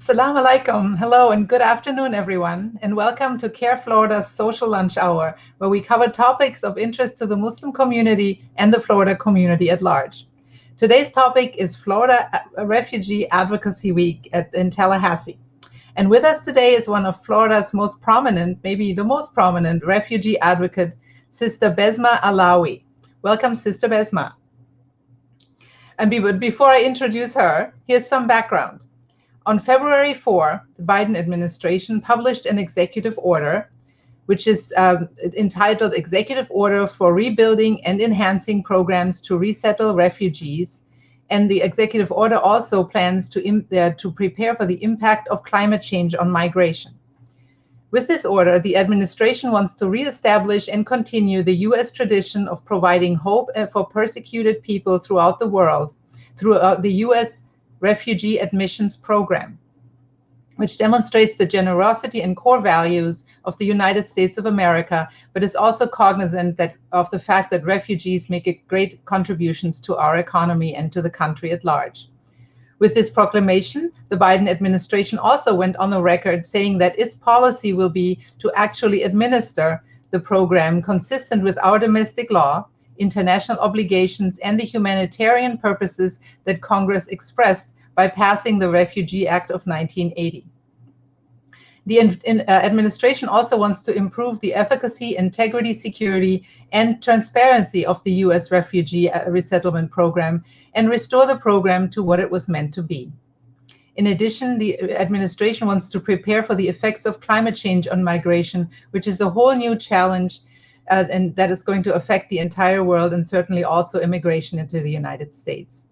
Salam alaikum. Hello and good afternoon, everyone, and welcome to Care Florida's Social Lunch Hour, where we cover topics of interest to the Muslim community and the Florida community at large. Today's topic is Florida Refugee Advocacy Week in Tallahassee. And with us today is one of Florida's most prominent, maybe the most prominent refugee advocate, Sister Besma Alawi. Welcome, Sister Besma. And before I introduce her, here's some background. On February 4, the Biden administration published an executive order, which is entitled Executive Order for Rebuilding and Enhancing Programs to Resettle Refugees. And the executive order also plans to prepare for the impact of climate change on migration. With this order, the administration wants to reestablish and continue the U.S. tradition of providing hope for persecuted people throughout the world throughout the U.S. Refugee Admissions Program, which demonstrates the generosity and core values of the United States of America, but is also cognizant of the fact that refugees make great contributions to our economy and to the country at large. With this proclamation, the Biden administration also went on the record saying that its policy will be to actually administer the program consistent with our domestic law, international obligations, and the humanitarian purposes that Congress expressed by passing the Refugee Act of 1980. The administration also wants to improve the efficacy, integrity, security, and transparency of the U.S. Refugee Resettlement Program and restore the program to what it was meant to be. In addition, the administration wants to prepare for the effects of climate change on migration, which is a whole new challenge and that is going to affect the entire world and certainly also immigration into the United States.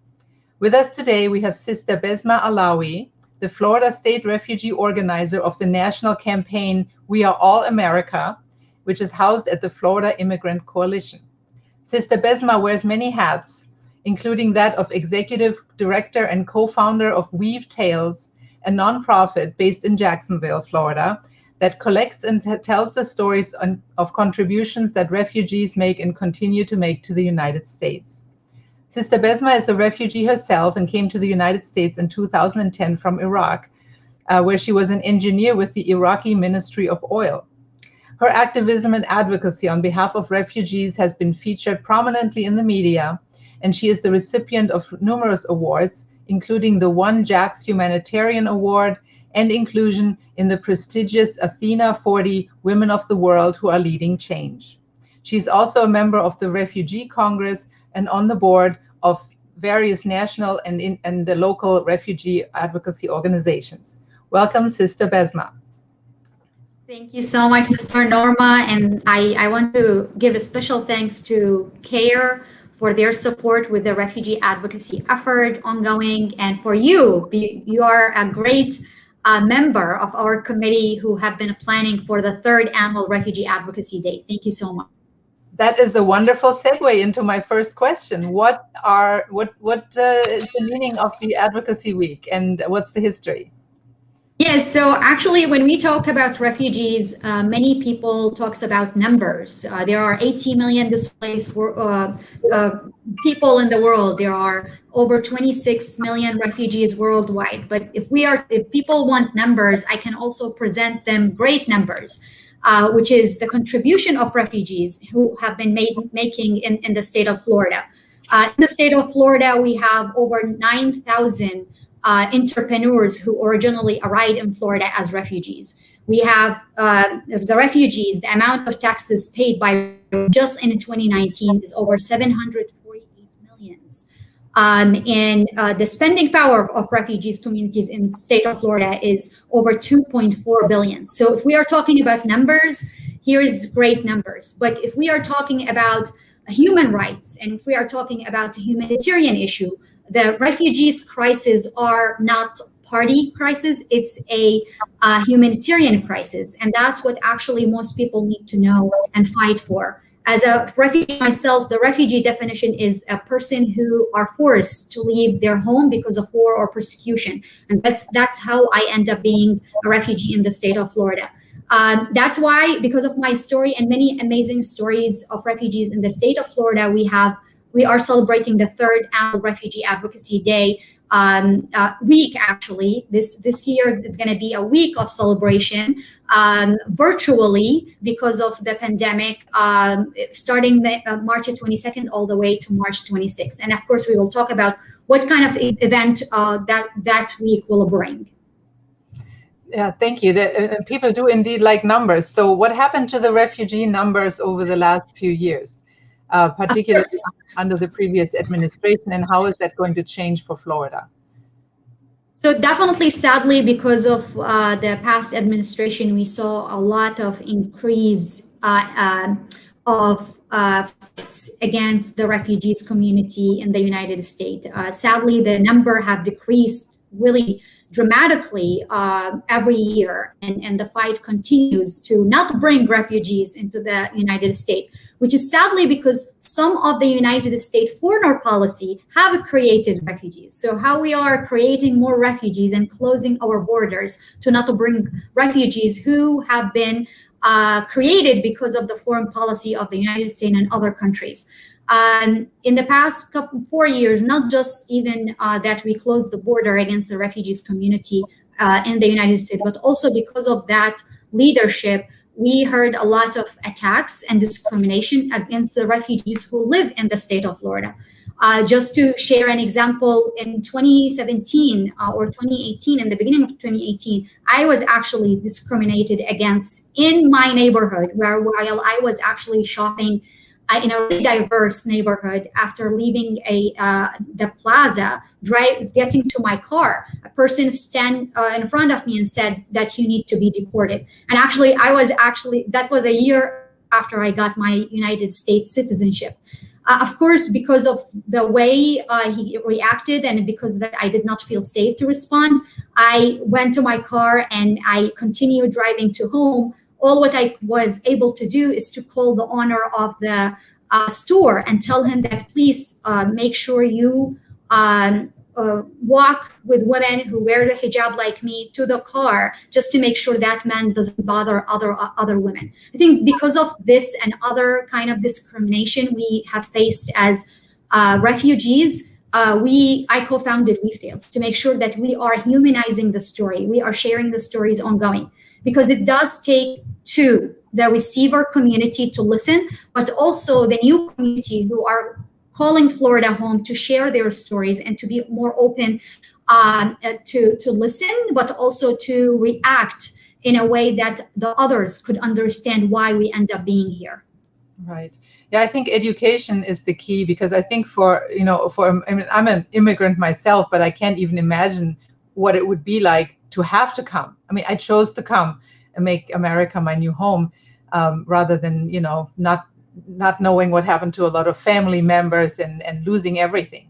With us today, we have Sister Besma Alawi, the Florida State Refugee Organizer of the national campaign We Are All America, which is housed at the Florida Immigrant Coalition. Sister Besma wears many hats, including that of Executive Director and co-founder of Weave Tales, a nonprofit based in Jacksonville, Florida, that collects and tells the stories of contributions that refugees make and continue to make to the United States. Sister Besma is a refugee herself and came to the United States in 2010 from Iraq, where she was an engineer with the Iraqi Ministry of Oil. Her activism and advocacy on behalf of refugees has been featured prominently in the media, and she is the recipient of numerous awards, including the One Jacks Humanitarian Award and inclusion in the prestigious Athena 40 Women of the World Who Are Leading Change. She's also a member of the Refugee Congress and on the board of various national and the local refugee advocacy organizations. Welcome, Sister Besma. Thank you so much, Sister Norma. And I want to give a special thanks to CARE for their support with the refugee advocacy effort ongoing. And for you, you are a great member of our committee who have been planning for the third annual Refugee Advocacy Day. Thank you so much. That is a wonderful segue into my first question. What is the meaning of the Advocacy Week and what's the history? Yes, so actually when we talk about refugees, many people talks about numbers. There are 80 million displaced people in the world. There are over 26 million refugees worldwide. But if people want numbers, I can also present them great numbers, which is the contribution of refugees who have been making in the state of Florida. In the state of Florida, we have over 9,000 entrepreneurs who originally arrived in Florida as refugees. We have the refugees, the amount of taxes paid by just in 2019 is over 748 millions. And the spending power of refugees communities in the state of Florida is over 2.4 billion. So if we are talking about numbers, here is great numbers. But if we are talking about human rights, and if we are talking about a humanitarian issue, the refugees crisis are not party crisis, it's a humanitarian crisis. And that's what actually most people need to know and fight for. As a refugee myself, the refugee definition is a person who are forced to leave their home because of war or persecution. And that's how I end up being a refugee in the state of Florida. That's why, because of my story and many amazing stories of refugees in the state of Florida, we are celebrating the third annual Refugee Advocacy Day, week. Actually, this year it's going to be a week of celebration virtually because of the pandemic, starting March 22nd all the way to March 26th. And of course, we will talk about what kind of event that week will bring. Yeah, thank you. People do indeed like numbers. So what happened to the refugee numbers over the last few years, particularly under the previous administration, and how is that going to change for Florida? So definitely, sadly, because of the past administration, we saw a lot of increase of fights against the refugees community in the United States. Sadly, the number have decreased really dramatically every year, and the fight continues to not bring refugees into the United States, which is sadly because some of the United States foreign policy have created refugees. So how we are creating more refugees and closing our borders to not to bring refugees who have been created because of the foreign policy of the United States and other countries. In the past 4 years, not just even that we closed the border against the refugees community in the United States, but also because of that leadership, we heard a lot of attacks and discrimination against the refugees who live in the state of Florida. Just to share an example, in 2017 or 2018, in the beginning of 2018, I was actually discriminated against in my neighborhood, where while I was actually shopping in a really diverse neighborhood, after leaving the plaza, getting to my car, a person stand in front of me and said that you need to be deported. And actually, that was a year after I got my United States citizenship. Of course, because of the way he reacted and because that I did not feel safe to respond, I went to my car and I continued driving to home. All what I was able to do is to call the owner of the store and tell him that please make sure you walk with women who wear the hijab like me to the car, just to make sure that man doesn't bother other women. I think because of this and other kind of discrimination we have faced as refugees, I co-founded Weave Tales to make sure that we are humanizing the story. We are sharing the stories ongoing, because it does take two, the receiver community to listen, but also the new community who are calling Florida home to share their stories and to be more open to listen, but also to react in a way that the others could understand why we end up being here. Right. Yeah, I think education is the key, because I think I mean, I'm an immigrant myself, but I can't even imagine what it would be like to have to come. I mean, I chose to come and make America my new home, rather than, not knowing what happened to a lot of family members and losing everything.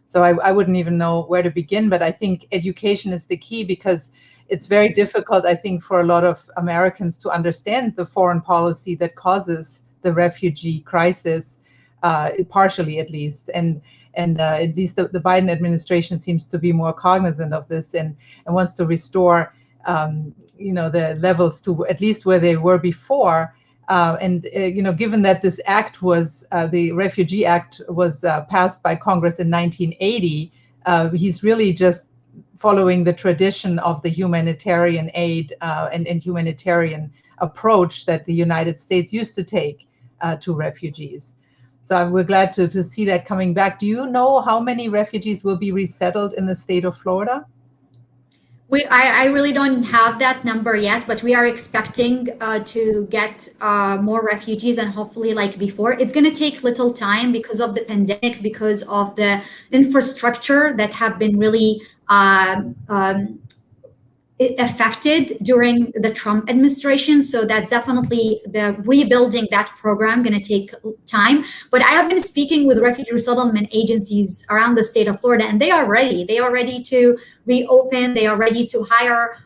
So I wouldn't even know where to begin, but I think education is the key, because it's very difficult, I think, for a lot of Americans to understand the foreign policy that causes the refugee crisis, partially at least. And at least the Biden administration seems to be more cognizant of this and wants to restore, the levels to at least where they were before. Given that this act was, the Refugee Act was passed by Congress in 1980, he's really just following the tradition of the humanitarian aid and humanitarian approach that the United States used to take to refugees. So we're glad to see that coming back. Do you know how many refugees will be resettled in the state of Florida? I really don't have that number yet, but we are expecting to get more refugees, and hopefully like before. It's going to take little time because of the pandemic, because of the infrastructure that have been really affected during the Trump administration. So that definitely the rebuilding that program going to take time. But I have been speaking with refugee resettlement agencies around the state of Florida, and they are ready. They are ready to reopen. They are ready to hire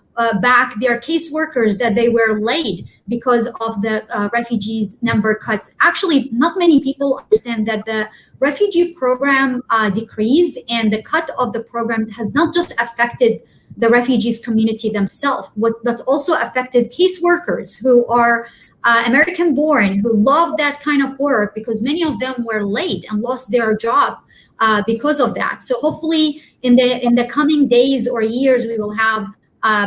back their caseworkers that they were laid because of the refugees number cuts. Actually, not many people understand that the refugee program decrease and the cut of the program has not just affected the refugees community themselves, but also affected caseworkers who are American-born who love that kind of work because many of them were late and lost their job because of that. So hopefully, in the coming days or years, we will have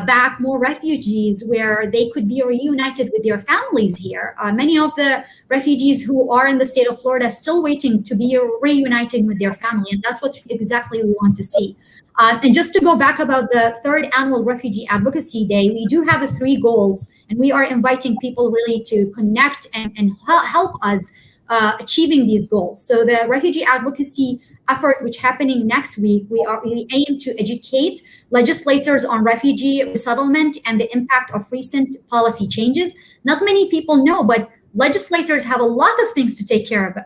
back more refugees where they could be reunited with their families here. Many of the refugees who are in the state of Florida still waiting to be reunited with their family, and that's what exactly we want to see. And just to go back about the third annual Refugee Advocacy Day, we do have 3 goals, and we are inviting people really to connect and help us achieving these goals. So the Refugee Advocacy effort, which happening next week, we aim to educate legislators on refugee resettlement and the impact of recent policy changes. Not many people know, but legislators have a lot of things to take care of,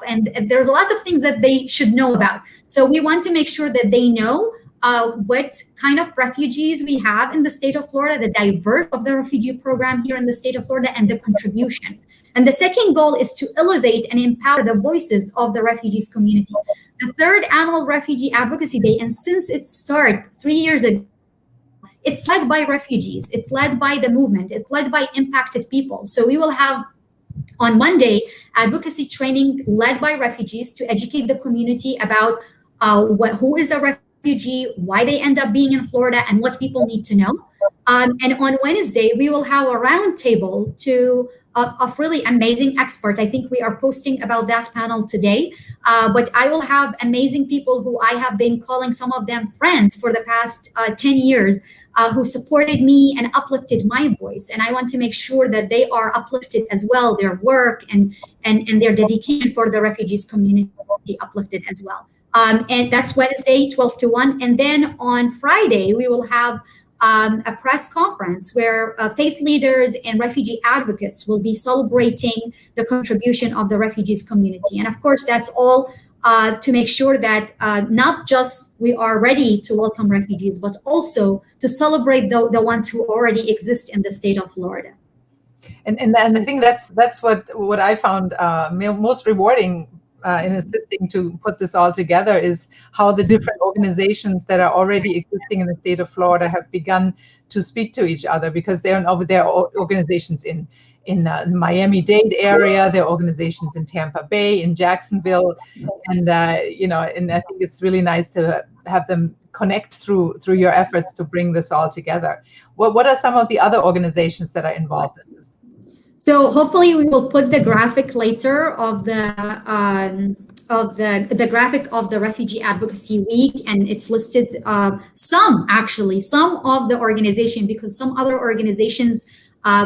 and there's a lot of things that they should know about. So we want to make sure that they know what kind of refugees we have in the state of Florida, the diversity of the refugee program here in the state of Florida, and the contribution. And the second goal is to elevate and empower the voices of the refugees community. The third annual Refugee Advocacy Day, and since its start 3 years ago, it's led by refugees, it's led by the movement, it's led by impacted people. So we will have on Monday advocacy training led by refugees to educate the community about who is a refugee, why they end up being in Florida, and what people need to know. And on Wednesday, we will have a roundtable of really amazing experts. I think we are posting about that panel today. But I will have amazing people who I have been calling some of them friends for the past 10 years, who supported me and uplifted my voice. And I want to make sure that they are uplifted as well, their work and their dedication for the refugees community uplifted as well. And that's Wednesday, 12 to 1. And then on Friday, we will have a press conference where faith leaders and refugee advocates will be celebrating the contribution of the refugees community. And of course, that's all to make sure that not just we are ready to welcome refugees, but also to celebrate the ones who already exist in the state of Florida. And I think that's what I found most rewarding in assisting to put this all together, is how the different organizations that are already existing in the state of Florida have begun to speak to each other, because there are organizations in the Miami-Dade area, there are organizations in Tampa Bay, in Jacksonville, and and I think it's really nice to have them connect through your efforts to bring this all together. What are some of the other organizations that are involved in this? So hopefully we will put the graphic later of the graphic of the Refugee Advocacy Week, and it's listed some of the organization, because some other organizations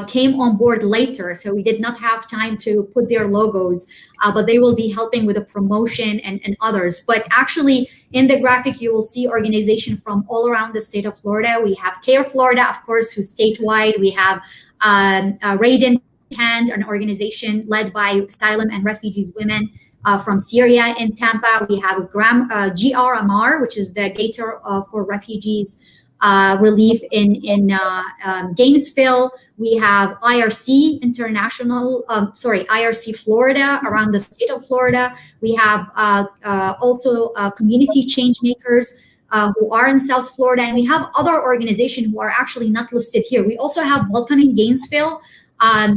came on board later, so we did not have time to put their logos, but they will be helping with the promotion and others. But actually, in the graphic, you will see organization from all around the state of Florida. We have Care Florida, of course, who's statewide. We have Raiden Hand, an organization led by asylum and refugees women from Syria in Tampa. We have GRMR, which is the Gator for Refugees Relief in Gainesville. We have IRC IRC Florida around the state of Florida. We have also community change makers who are in South Florida, and we have other organizations who are actually not listed here. We also have Welcoming Gainesville,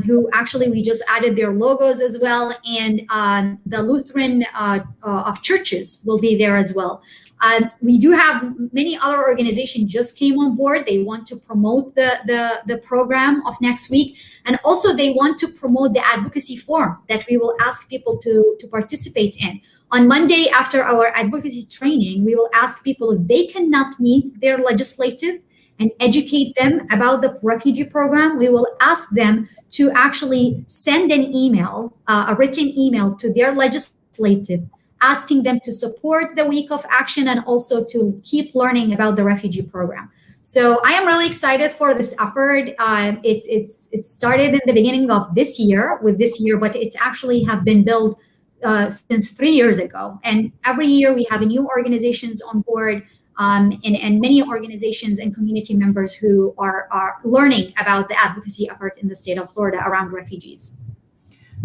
who actually we just added their logos as well, and the Lutheran of churches will be there as well. We do have many other organizations just came on board. They want to promote the program of next week, and also they want to promote the advocacy forum that we will ask people to participate in. On Monday, after our advocacy training, we will ask people if they cannot meet their legislative and educate them about the refugee program. We will ask them to actually send an email, a written email to their legislative, asking them to support the week of action and also to keep learning about the refugee program. So I am really excited for this effort. It started in the beginning of this year, but it's actually have been built since 3 years ago. And every year we have new organizations on board, and many organizations and community members who are learning about the advocacy effort in the state of Florida around refugees.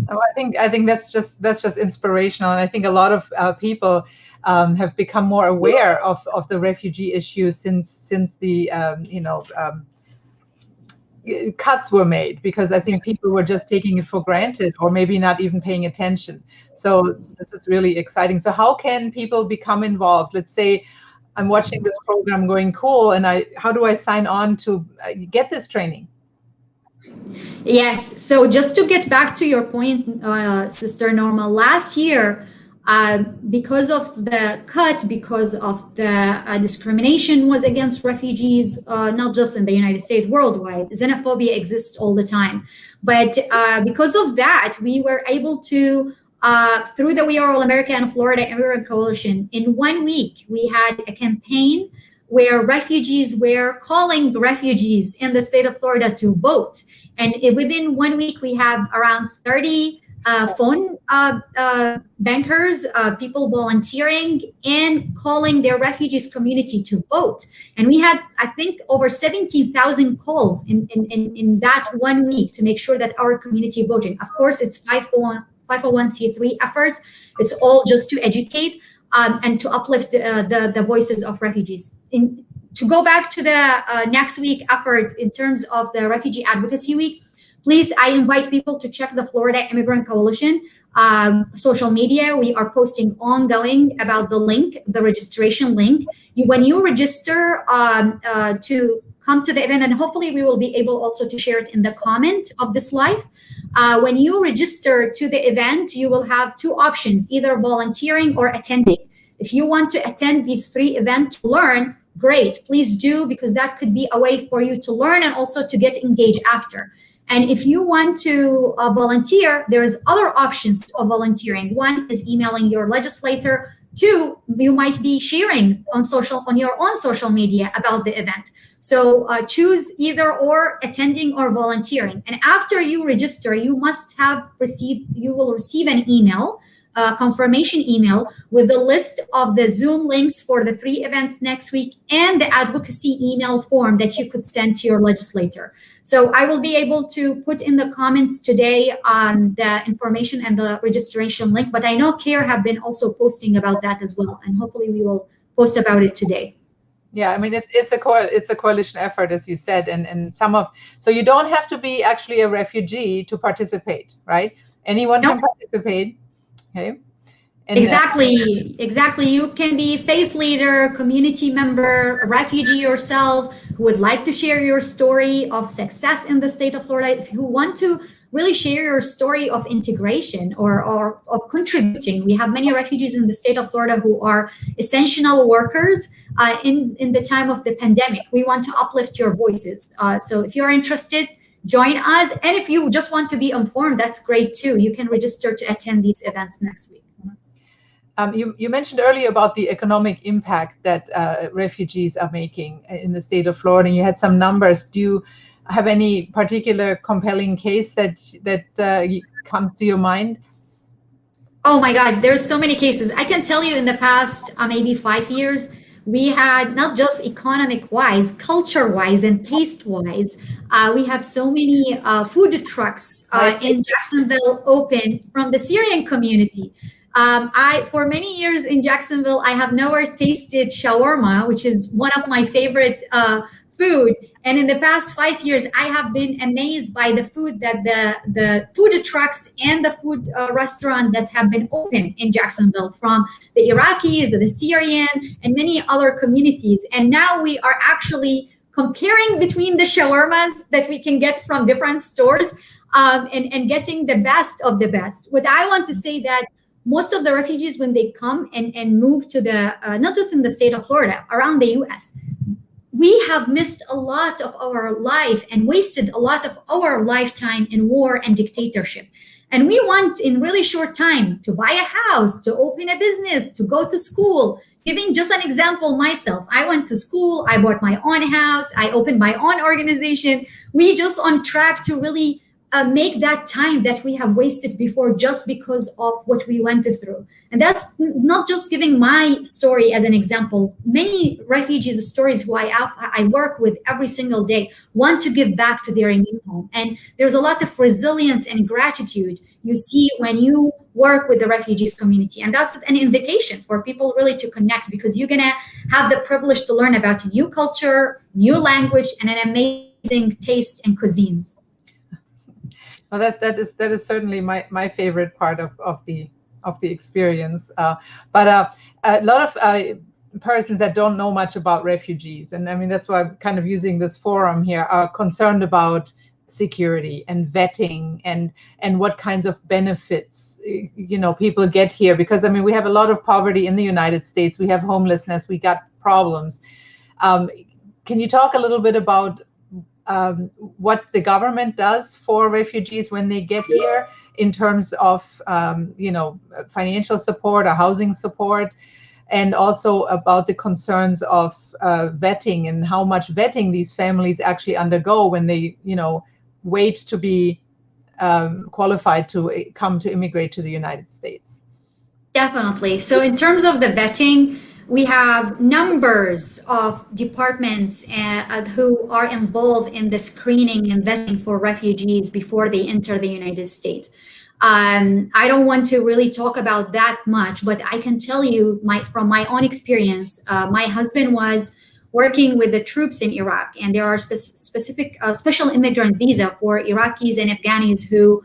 Oh, I think that's just inspirational, and I think a lot of people have become more aware of the refugee issue since the cuts were made, because I think people were just taking it for granted, or maybe not even paying attention. So this is really exciting. So how can people become involved? Let's say I'm watching this program going cool, and how do I sign on to get this training? Yes. So just to get back to your point, Sister Norma, last year, because of the cut, because of the discrimination was against refugees, not just in the United States, worldwide. Xenophobia exists all the time. But because of that, we were able to, through the We Are All America and Florida Immigrant Coalition, in 1 week, we had a campaign where refugees were calling refugees in the state of Florida to vote. And within 1 week, we had around 30 phone bankers, people volunteering and calling their refugees community to vote. And we had, I think, over 17,000 calls in that 1 week to make sure that our community voted. Of course, it's 501c3 effort. It's all just to educate and to uplift the voices of refugees. To go back to the next week effort in terms of the Refugee Advocacy Week, please, I invite people to check the Florida Immigrant Coalition social media. We are posting ongoing about the link, the registration link. When you register to come to the event, and hopefully we will be able also to share it in the comment of this live. When you register to the event, you will have two options, either volunteering or attending. If you want to attend these 3 events to learn, great, please do, because that could be a way for you to learn and also to get engaged after. And if you want to volunteer, there's other options of volunteering. One is emailing your legislator. 2, you might be sharing on your own social media about the event. So choose either or, attending or volunteering. And after you register, you will receive an email, confirmation email, with a list of the Zoom links for the 3 events next week and the advocacy email form that you could send to your legislator. So I will be able to put in the comments today on the information and the registration link, but I know CARE have been also posting about that as well, and hopefully we will post about it today. Yeah, I mean, it's a coalition effort, as you said, and so you don't have to be actually a refugee to participate, right? Anyone can participate. Okay. And exactly. You can be faith leader, community member, a refugee yourself who would like to share your story of success in the state of Florida. If you want to really share your story of integration or of contributing, we have many refugees in the state of Florida who are essential workers in the time of the pandemic. We want to uplift your voices. So if you're interested, join us. And if you just want to be informed, that's great too. You can register to attend these events next week. You mentioned earlier about the economic impact that refugees are making in the state of Florida. You had some numbers. Do you have any particular compelling case that comes to your mind? Oh my God, there's so many cases. I can tell you in the past maybe 5 years, we had not just economic-wise, culture-wise, and taste-wise. We have so many food trucks in Jacksonville open from the Syrian community. For many years in Jacksonville, I have never tasted shawarma, which is one of my favorite food. And in the past 5 years, I have been amazed by the food that the food trucks and the food restaurant that have been open in Jacksonville, from the Iraqis, the Syrian, and many other communities. And now we are actually comparing between the shawarmas that we can get from different stores and getting the best of the best. What I want to say that most of the refugees, when they come and move to not just in the state of Florida, around the US, we have missed a lot of our life and wasted a lot of our lifetime in war and dictatorship. And we want in really short time to buy a house, to open a business, to go to school. Giving just an example, myself, I went to school, I bought my own house, I opened my own organization. We just on track to really make that time that we have wasted before just because of what we went through. And that's not just giving my story as an example. Many refugees' stories who I work with every single day want to give back to their new home. And there's a lot of resilience and gratitude you see when you work with the refugees community. And that's an invitation for people really to connect, because you're going to have the privilege to learn about a new culture, new language, and an amazing amazing taste and cuisines. Well, that is certainly my favorite part of the experience. But a lot of persons that don't know much about refugees, and I mean that's why I'm kind of using this forum here, are concerned about security and vetting and what kinds of benefits people get here, because I mean we have a lot of poverty in the United States, we have homelessness, we got problems. Um, can you talk a little bit about what the government does for refugees when they get here in terms of financial support or housing support, and also about the concerns of vetting and how much vetting these families actually undergo when they wait to be qualified to come to immigrate to the United States? Definitely. So, in terms of the vetting, we have numbers of departments who are involved in the screening and vetting for refugees before they enter the United States. I don't want to really talk about that much, but I can tell you from my own experience. My husband was working with the troops in Iraq, and there are specific special immigrant visa for Iraqis and Afghanis who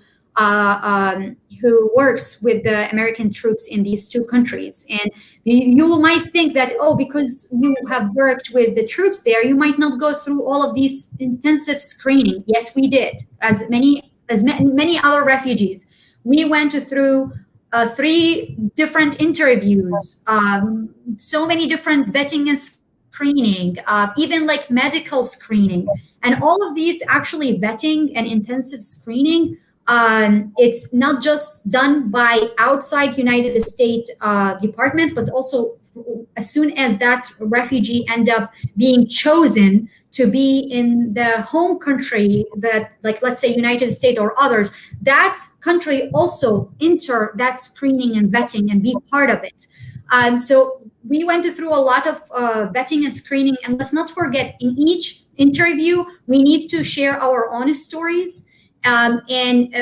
works with the American troops in these two countries. And you might think that, oh, because you have worked with the troops there, you might not go through all of these intensive screening. Yes, we did, as many other refugees. We went through 3 different interviews, so many different vetting and screening, even like medical screening. And all of these actually vetting and intensive screening, it's not just done by outside United States department, but also as soon as that refugee end up being chosen to be in the home country, that, like, let's say United States or others, that country also enter that screening and vetting and be part of it. So we went through a lot of vetting and screening, and let's not forget, in each interview we need to share our own stories. And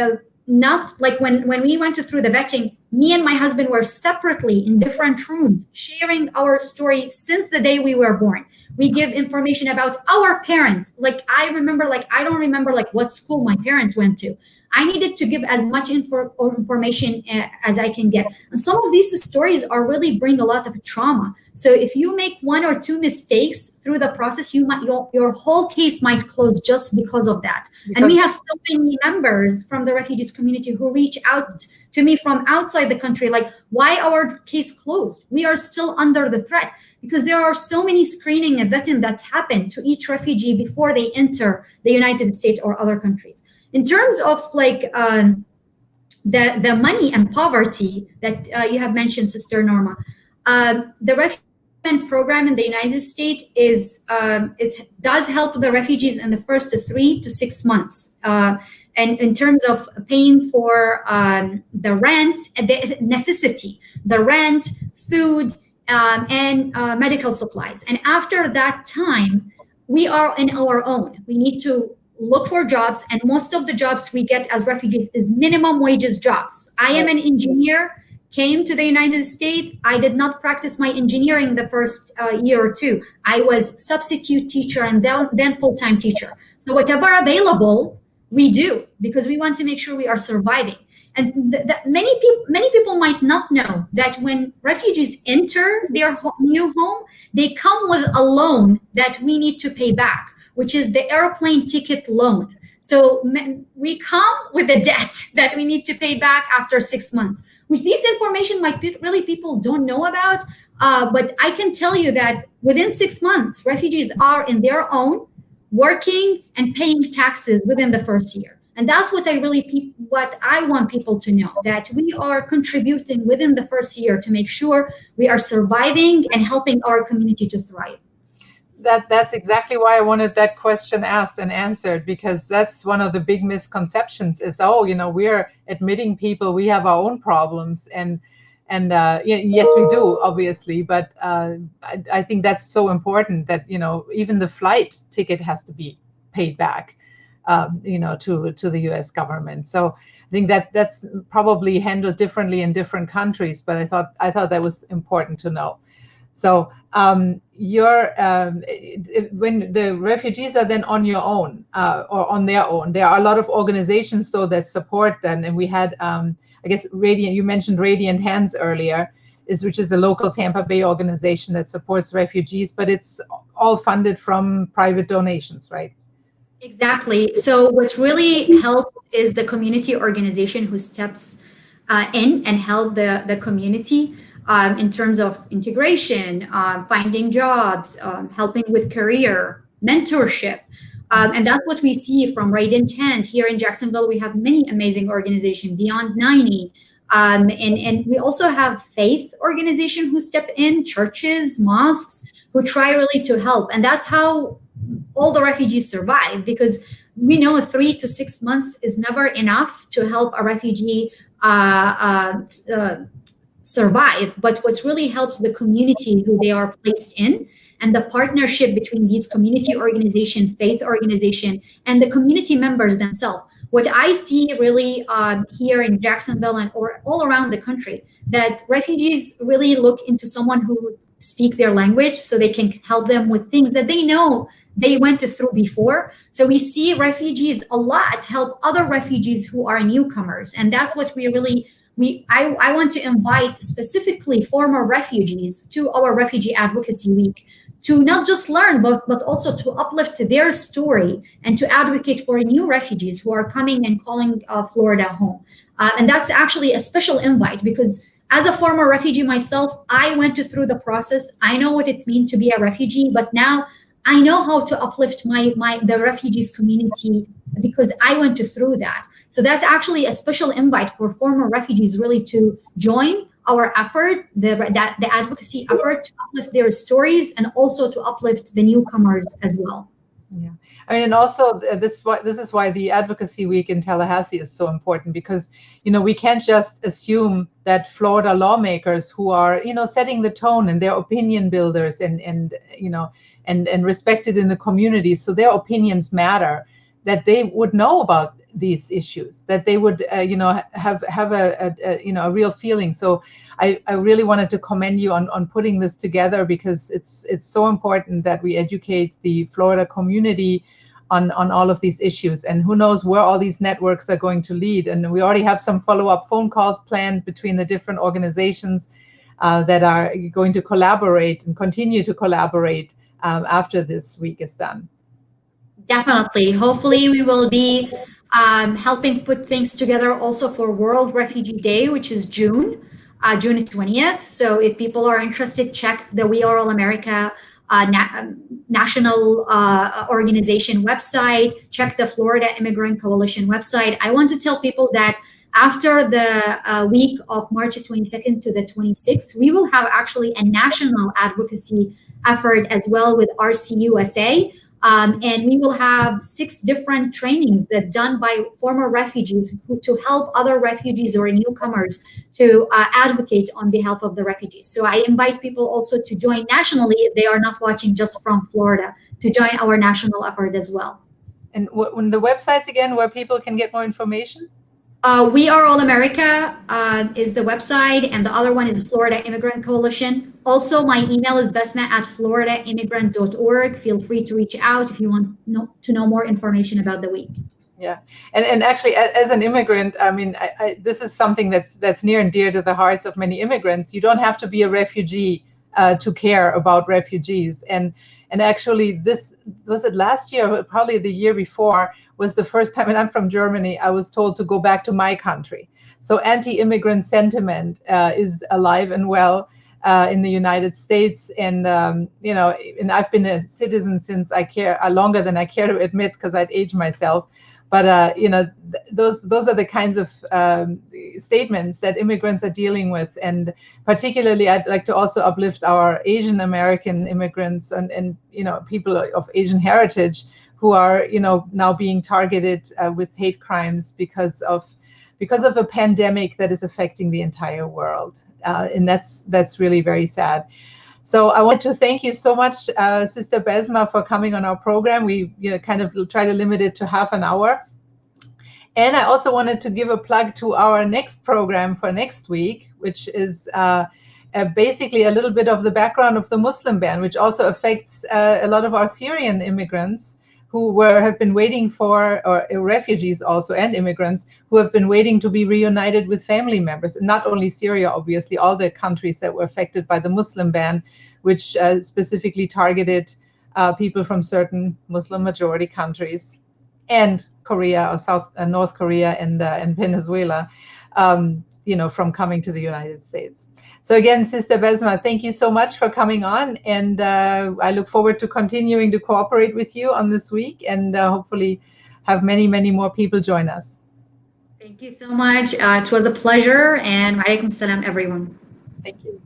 not like when we went through the vetting, me and my husband were separately in different rooms sharing our story since the day we were born. We give information about our parents. Like, I remember, like, I don't remember like what school my parents went to. I needed to give as much information as I can get. And some of these stories are really bring a lot of trauma. So if you make 1 or 2 mistakes through the process, your whole case might close just because of that. And we have so many members from the refugees community who reach out to me from outside the country, like, why our case closed? We are still under the threat, because there are so many screening and vetting that's happened to each refugee before they enter the United States or other countries. In terms of like the money and poverty that you have mentioned, Sister Norma, the refugee program in the United States it does help the refugees in the first 3 to 6 months. And in terms of paying for the rent, the necessity, the rent, food, and medical supplies. And after that time, we are in our own. We need to look for jobs, and most of the jobs we get as refugees is minimum wages jobs. I am an engineer, came to the United States. I did not practice my engineering the first year or 2. I was substitute teacher and then full-time teacher. So whatever available, we do, because we want to make sure we are surviving. And many people might not know that when refugees enter their new home, they come with a loan that we need to pay back, which is the airplane ticket loan. So we come with a debt that we need to pay back after 6 months, which this information might be really people don't know about. But I can tell you that within 6 months, refugees are in their own, working and paying taxes within the first year. And that's what I want people to know, that we are contributing within the first year to make sure we are surviving and helping our community to thrive. That's exactly why I wanted that question asked and answered, because that's one of the big misconceptions is, we're admitting people, we have our own problems. And yes, we do, obviously. But I think that's so important that, even the flight ticket has to be paid back, to the US government. So I think that's probably handled differently in different countries. But I thought that was important to know. So when the refugees are then on your own or on their own, there are a lot of organizations though that support them. And we had, I guess, Radiant. You mentioned Radiant Hands earlier, which is a local Tampa Bay organization that supports refugees, but it's all funded from private donations, right? Exactly. So what really helps is the community organization who steps in and help the community in terms of integration, finding jobs, helping with career, mentorship. And that's what we see from Radiant Tent. Here in Jacksonville, we have many amazing organizations, Beyond 90. And we also have faith organization who step in, churches, mosques, who try really to help. And that's how all the refugees survive, because we know 3 to 6 months is never enough to help a refugee survive. But what really helps the community who they are placed in, and the partnership between these community organization, faith organization, and the community members themselves. What I see really here in Jacksonville and or all around the country, that refugees really look into someone who speak their language so they can help them with things that they know they went through before. So we see refugees a lot help other refugees who are newcomers. And that's what we really, I want to invite specifically former refugees to our Refugee Advocacy Week to not just learn, but also to uplift their story and to advocate for new refugees who are coming and calling Florida home. And that's actually a special invite, because as a former refugee myself, I went through the process. I know what it means to be a refugee, but now I know how to uplift the refugees community because I went through that. So that's actually a special invite for former refugees really to join our effort, the advocacy effort, to uplift their stories and also to uplift the newcomers as well. Yeah, I mean, and also this is why the Advocacy Week in Tallahassee is so important, because we can't just assume that Florida lawmakers who are setting the tone and they're opinion builders and respected in the community, so their opinions matter, that they would know about these issues, that they would have a real feeling. So I really wanted to commend you on putting this together, because it's so important that we educate the Florida community on all of these issues. And who knows where all these networks are going to lead. And we already have some follow-up phone calls planned between the different organizations that are going to collaborate and continue to collaborate after this week is done. Definitely. Hopefully we will be helping put things together also for World Refugee Day, which is June 20th. So if people are interested, check the We Are All America national organization website, check the Florida Immigrant Coalition website. I want to tell people that after the week of March 22nd to the 26th, we will have actually a national advocacy effort as well with RCUSA. And we will have 6 different trainings that done by former refugees to help other refugees or newcomers to advocate on behalf of the refugees. So I invite people also to join nationally if they are not watching just from Florida, to join our national effort as well. And when the websites again where people can get more information? We Are All America is the website, and the other one is Florida Immigrant Coalition. Also, my email is besma@floridaimmigrant.org. Feel free to reach out if you want to know more information about the week. Yeah, and actually, as an immigrant, I mean, this is something that's near and dear to the hearts of many immigrants. You don't have to be a refugee to care about refugees. And actually, this was it last year, probably the year before, was the first time, and I'm from Germany, I was told to go back to my country. So anti-immigrant sentiment is alive and well in the United States. And, and I've been a citizen since I care longer than I care to admit, because I'd age myself. But, those are the kinds of statements that immigrants are dealing with. And particularly, I'd like to also uplift our Asian American immigrants and people of Asian heritage who are, now being targeted with hate crimes because of a pandemic that is affecting the entire world. And that's really very sad. So I want to thank you so much, Sister Besma, for coming on our program. We kind of try to limit it to half an hour. And I also wanted to give a plug to our next program for next week, which is basically a little bit of the background of the Muslim ban, which also affects a lot of our Syrian immigrants who have been waiting for, or refugees also, and immigrants who have been waiting to be reunited with family members. And not only Syria, obviously, all the countries that were affected by the Muslim ban, which specifically targeted people from certain Muslim majority countries, and Korea, or North Korea, and Venezuela, from coming to the United States. So again, Sister Besma, thank you so much for coming on, and I look forward to continuing to cooperate with you on this week, and hopefully have many, many more people join us. Thank you so much. It was a pleasure, and wa alaikum salam, everyone. Thank you.